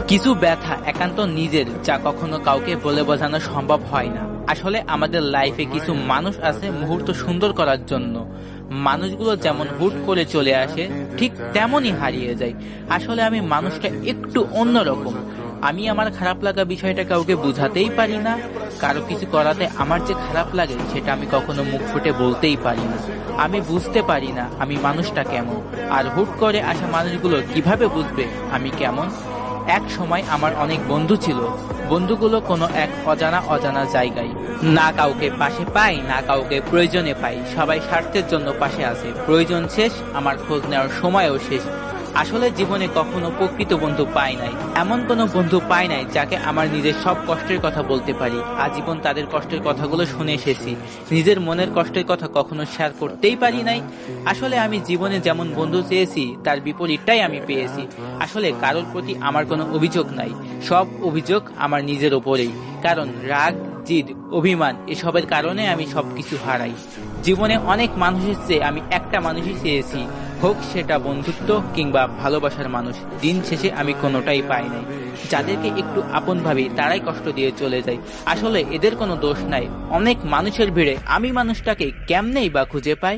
কিছু ব্যথা একান্ত নিজের, যা কখনো কাউকে বলে বোঝানো সম্ভব হয় না। আসলে আমাদের লাইফে কিছু মানুষ আছে মুহূর্ত সুন্দর করার জন্য। মানুষগুলো যেমন হুট করে চলে আসে, ঠিক তেমনই হারিয়ে যায়। আসলে আমি মানুষটা একটু অন্যরকম। আমি আমার খারাপ লাগা বিষয়টা কাউকে বুঝাতেই পারি না। কারো কিছু করাতে আমার যে খারাপ লাগে সেটা আমি কখনো মুখ ফুটে বলতেই পারি না। আমি বুঝতে পারি না আমি মানুষটা কেমন, আর হুট করে আসা মানুষগুলো কিভাবে বুঝবে আমি কেমন। এক সময় আমার অনেক বন্ধু ছিল। বন্ধুগুলো কোনো এক অজানা জায়গায়, না কাউকে পাশে পাই, না কাউকে প্রয়োজনে পাই। সবাই স্বার্থের জন্য পাশে আছে, প্রয়োজন শেষ, আমার খোঁজ নেওয়ার সময়ও শেষ। আসলে জীবনে কখনো প্রকৃত বন্ধু পাই নাই, এমন কোনো বন্ধু পাই নাই যাকে আমার নিজের সব কষ্টের কথা বলতে পারি। আজীবন তাদের কষ্টের কথাগুলো শুনে এসেছি, নিজের মনের কষ্টের কথা কখনো শেয়ার করতেই পারি নাই। আসলে আমি জীবনে যেমন বন্ধু চেয়েছি তার বিপরীতটাই আমি পেয়েছি। আসলে কারোর প্রতি আমার কোনো অভিযোগ নাই, সব অভিযোগ আমার নিজের ওপরেই। কারণ রাগ, জিদ, অভিমান এসবের কারণে আমি সবকিছু হারাই। জীবনে অনেক মানুষের চেয়ে আমি একটা মানুষই চেয়েছি, হোক সেটা বন্ধুত্ব কিংবা ভালোবাসার মানুষ। দিন শেষে আমি কোনোটাই পাই নাই। যাদেরকে একটু আপন ভাবি তারাই কষ্ট দিয়ে চলে যায়। আসলে এদের কোনো দোষ নাই। অনেক মানুষের ভিড়ে আমি মানুষটাকে কেমনেই বা খুঁজে পাই।